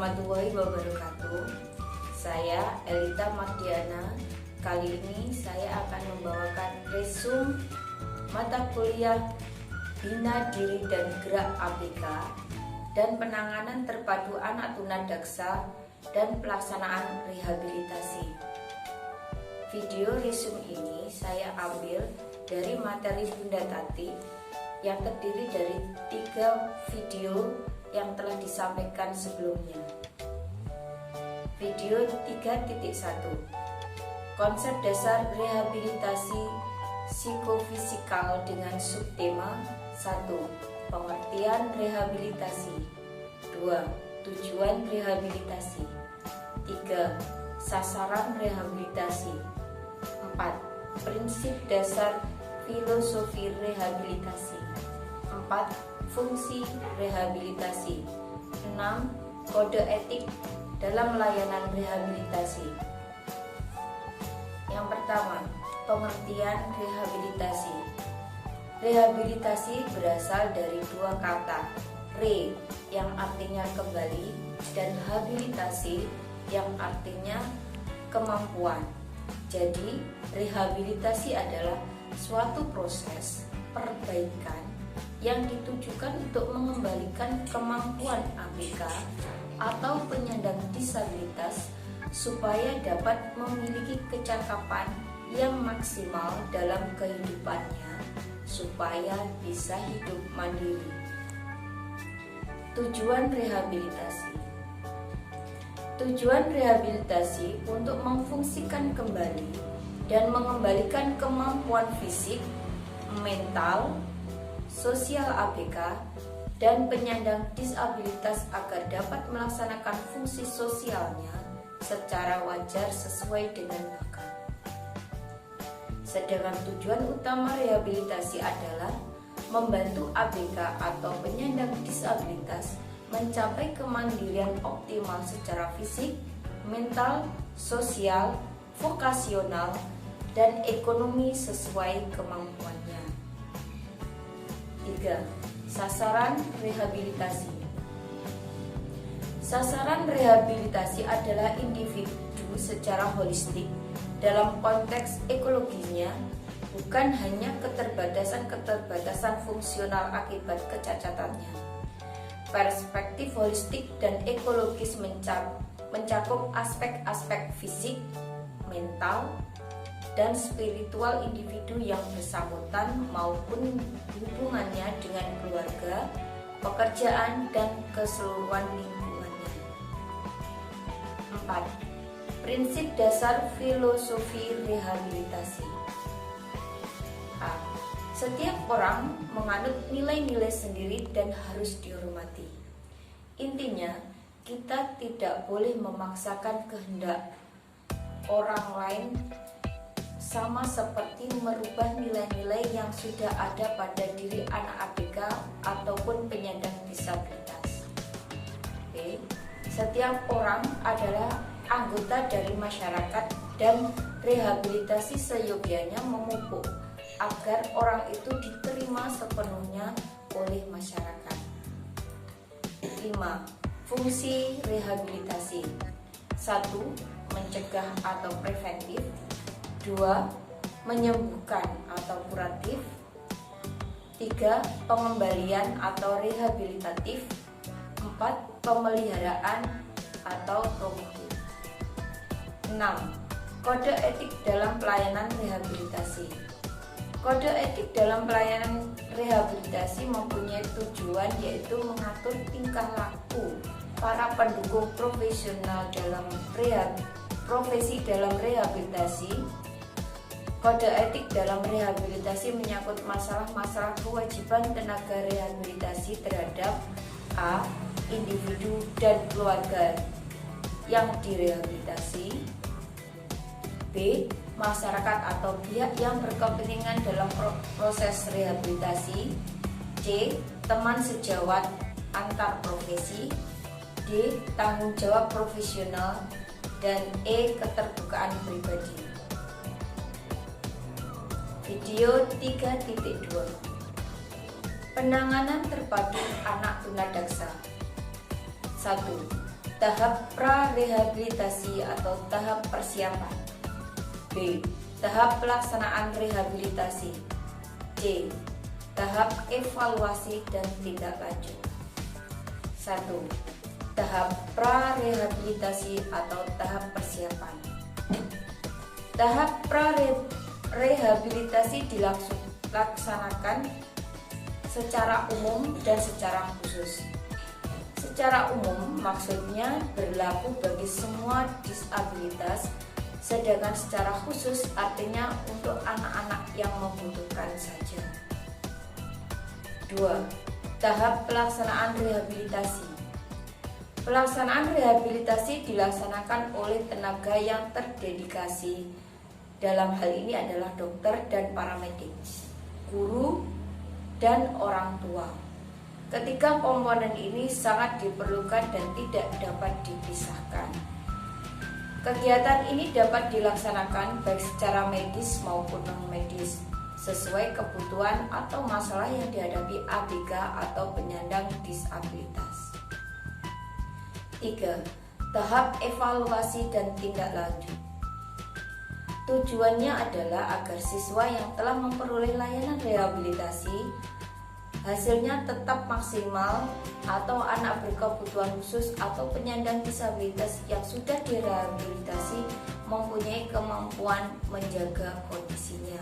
warahmatullahi wabarakatuh. Saya Elita Mardiana. Kali ini saya akan membawakan resume mata kuliah Bina Diri dan Gerak ABK dan penanganan terpadu anak tunadaksa dan pelaksanaan rehabilitasi. Video resume ini saya ambil dari materi Bunda Tati yang terdiri dari 3 video yang telah disampaikan sebelumnya. Video 3.1, konsep dasar rehabilitasi psikofisikal dengan subtema 1. Pengertian rehabilitasi. 2. Tujuan rehabilitasi. 3. Sasaran rehabilitasi. 4. Prinsip dasar filosofi rehabilitasi. 4. Fungsi rehabilitasi. 6. Kode etik dalam layanan rehabilitasi. Yang pertama, pengertian rehabilitasi. Rehabilitasi berasal dari 2 kata, re yang artinya kembali dan habilitasi yang artinya kemampuan. Jadi, rehabilitasi adalah suatu proses perbaikan yang ditujukan untuk mengembalikan kemampuan ABK atau penyandang disabilitas supaya dapat memiliki kecakapan yang maksimal dalam kehidupannya supaya bisa hidup mandiri. Tujuan rehabilitasi. Tujuan rehabilitasi untuk memfungsikan kembali dan mengembalikan kemampuan fisik, mental, sosial ABK dan penyandang disabilitas agar dapat melaksanakan fungsi sosialnya secara wajar sesuai dengan bakat. Sedangkan tujuan utama rehabilitasi adalah membantu ABK atau penyandang disabilitas mencapai kemandirian optimal secara fisik, mental, sosial, vokasional, dan ekonomi sesuai kemampuannya. 3. Sasaran rehabilitasi. Sasaran rehabilitasi adalah individu secara holistik dalam konteks ekologinya, bukan hanya keterbatasan fungsional akibat kecacatannya. Perspektif holistik dan ekologis mencakup aspek-aspek fisik, mental, dan spiritual individu yang bersangkutan maupun hubungannya dengan keluarga, pekerjaan, dan keseluruhan lingkungannya. 4. Prinsip dasar filosofi rehabilitasi. A. Setiap orang menganut nilai-nilai sendiri dan harus dihormati. Intinya, kita tidak boleh memaksakan kehendak orang lain, sama seperti merubah nilai-nilai yang sudah ada pada diri anak ABK ataupun penyandang disabilitas. Oke. Setiap orang adalah anggota dari masyarakat dan rehabilitasi seyogyanya memupuk agar orang itu diterima sepenuhnya oleh masyarakat. 5. Fungsi rehabilitasi. 1. Mencegah atau preventif. 2. Menyembuhkan atau kuratif. 3. Pengembalian atau rehabilitatif. 4. Pemeliharaan atau promotif. 6. Kode etik dalam pelayanan rehabilitasi. Kode etik dalam pelayanan rehabilitasi mempunyai tujuan yaitu mengatur tingkah laku para pendukung profesional dalam profesi dalam rehabilitasi. Kode etik dalam rehabilitasi menyangkut masalah-masalah kewajiban tenaga rehabilitasi terhadap A. Individu dan keluarga yang direhabilitasi. B. Masyarakat atau pihak yang berkepentingan dalam proses rehabilitasi. C. Teman sejawat antar profesi. D. Tanggung jawab profesional. Dan E. Keterbukaan pribadi. Video 3.2, penanganan terpadu anak tunadaksa. 1. tahap pra-rehabilitasi atau tahap persiapan. B. Tahap pelaksanaan rehabilitasi. C. Tahap evaluasi dan tindak lanjut. 1. Tahap pra-rehabilitasi atau tahap persiapan. Tahap pra-rehabilitasi dilaksanakan secara umum dan secara khusus. Secara umum maksudnya berlaku bagi semua disabilitas, sedangkan secara khusus artinya untuk anak-anak yang membutuhkan saja. 2. Tahap pelaksanaan rehabilitasi. Pelaksanaan rehabilitasi dilaksanakan oleh tenaga yang terdedikasi. Dalam hal ini adalah dokter dan paramedik, guru, dan orang tua. Ketiga komponen ini sangat diperlukan dan tidak dapat dipisahkan. Kegiatan ini dapat dilaksanakan baik secara medis maupun non-medis, sesuai kebutuhan atau masalah yang dihadapi ABK atau penyandang disabilitas. 3. Tahap evaluasi dan tindak lanjut. Tujuannya adalah agar siswa yang telah memperoleh layanan rehabilitasi hasilnya tetap maksimal, atau anak berkebutuhan khusus atau penyandang disabilitas yang sudah direhabilitasi mempunyai kemampuan menjaga kondisinya.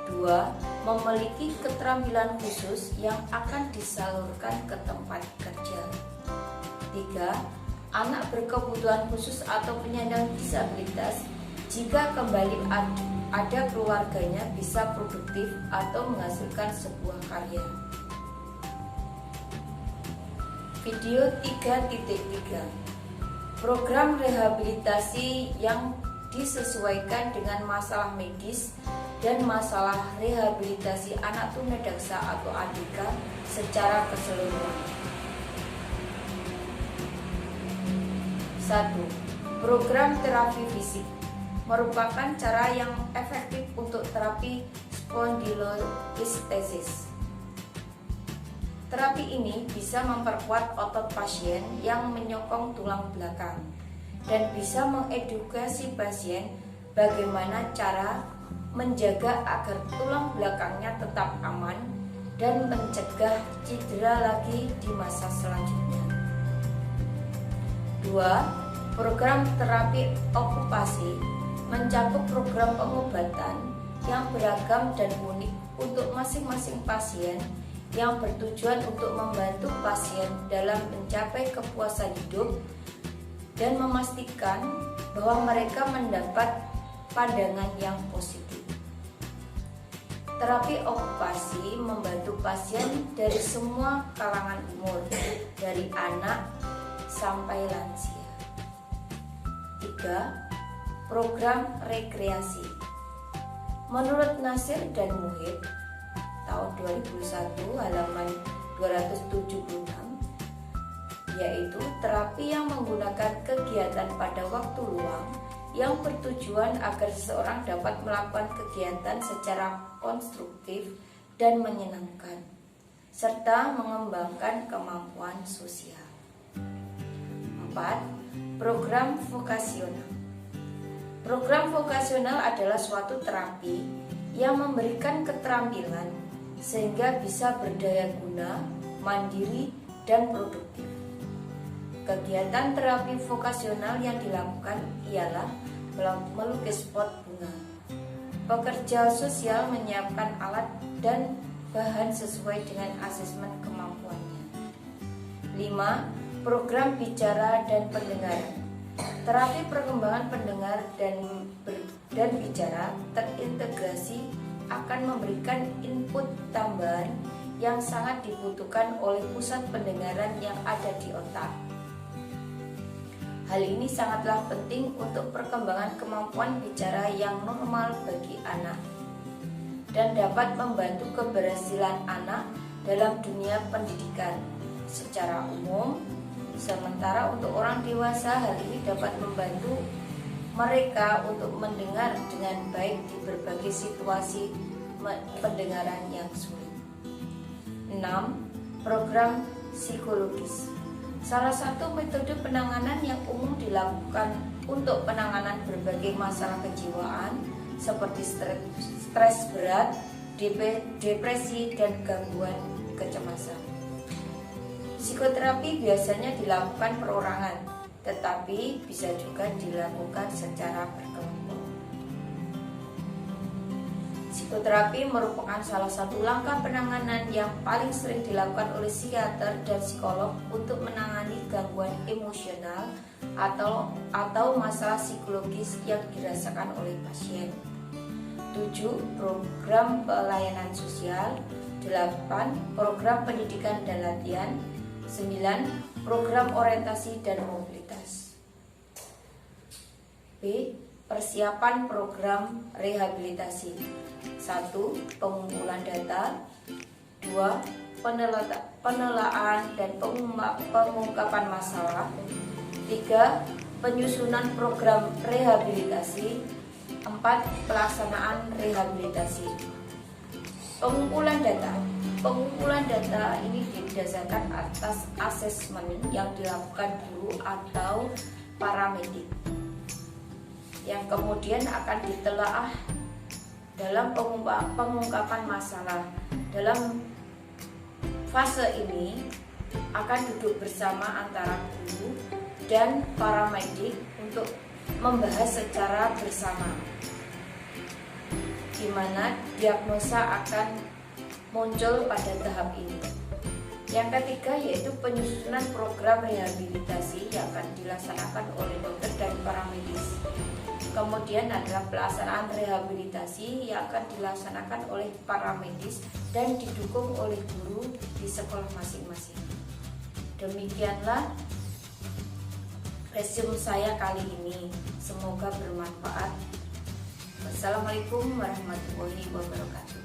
2. Memiliki keterampilan khusus yang akan disalurkan ke tempat kerja. 3. Anak berkebutuhan khusus atau penyandang disabilitas jika kembali ada keluarganya bisa produktif atau menghasilkan sebuah karya. Video 3.3. Program rehabilitasi yang disesuaikan dengan masalah medis dan masalah rehabilitasi anak tunadaksa atau ADK secara keseluruhan. 1. Program terapi fisik merupakan cara yang efektif untuk terapi spondylolisthesis. Terapi ini bisa memperkuat otot pasien yang menyokong tulang belakang dan bisa mengedukasi pasien bagaimana cara menjaga agar tulang belakangnya tetap aman dan mencegah cedera lagi di masa selanjutnya. 2. Program terapi okupasi mencakup program pengobatan yang beragam dan unik untuk masing-masing pasien yang bertujuan untuk membantu pasien dalam mencapai kepuasan hidup dan memastikan bahwa mereka mendapat pandangan yang positif. Terapi okupasi membantu pasien dari semua kalangan umur, dari anak sampai lansia. 3. Program rekreasi. Menurut Nasir dan Muhib tahun 2001 halaman 276, yaitu terapi yang menggunakan kegiatan pada waktu luang yang bertujuan agar seseorang dapat melakukan kegiatan secara konstruktif dan menyenangkan serta mengembangkan kemampuan sosial. 4. Program vokasional. Program vokasional adalah suatu terapi yang memberikan keterampilan sehingga bisa berdaya guna, mandiri, dan produktif. Kegiatan terapi vokasional yang dilakukan ialah melukis pot bunga. Pekerja sosial menyiapkan alat dan bahan sesuai dengan asesmen kemampuannya. 5. Program bicara dan pendengaran. Terapi perkembangan pendengar dan bicara terintegrasi akan memberikan input tambahan yang sangat dibutuhkan oleh pusat pendengaran yang ada di otak. Hal ini sangatlah penting untuk perkembangan kemampuan bicara yang normal bagi anak dan dapat membantu keberhasilan anak dalam dunia pendidikan secara umum. Sementara untuk orang dewasa, hal ini dapat membantu mereka untuk mendengar dengan baik di berbagai situasi pendengaran yang sulit. 6. Program psikologis. Salah satu metode penanganan yang umum dilakukan untuk penanganan berbagai masalah kejiwaan seperti stres berat, depresi, dan gangguan kecemasan. Psikoterapi biasanya dilakukan perorangan, tetapi bisa juga dilakukan secara berkelompok. Psikoterapi merupakan salah satu langkah penanganan yang paling sering dilakukan oleh psikiater dan psikolog untuk menangani gangguan emosional atau masalah psikologis yang dirasakan oleh pasien. 7. Program pelayanan sosial. 8. Program pendidikan dan latihan. 9. Program orientasi dan mobilitas. B. Persiapan program rehabilitasi. 1. Pengumpulan data. 2. Penelaan dan pengungkapan masalah. 3. Penyusunan program rehabilitasi. 4. Pelaksanaan rehabilitasi. Pengumpulan data. Pengumpulan data ini didasarkan atas asesmen yang dilakukan guru atau paramedik, yang kemudian akan ditelaah dalam pengungkapan masalah. Dalam fase ini akan duduk bersama antara guru dan paramedik untuk membahas secara bersama, di mana diagnosa akan muncul pada tahap ini. Yang ketiga yaitu penyusunan program rehabilitasi yang akan dilaksanakan oleh dokter dan paramedis. Kemudian adalah pelaksanaan rehabilitasi yang akan dilaksanakan oleh paramedis dan didukung oleh guru di sekolah masing-masing. Demikianlah resume saya kali ini. Semoga bermanfaat. Wassalamualaikum warahmatullahi wabarakatuh.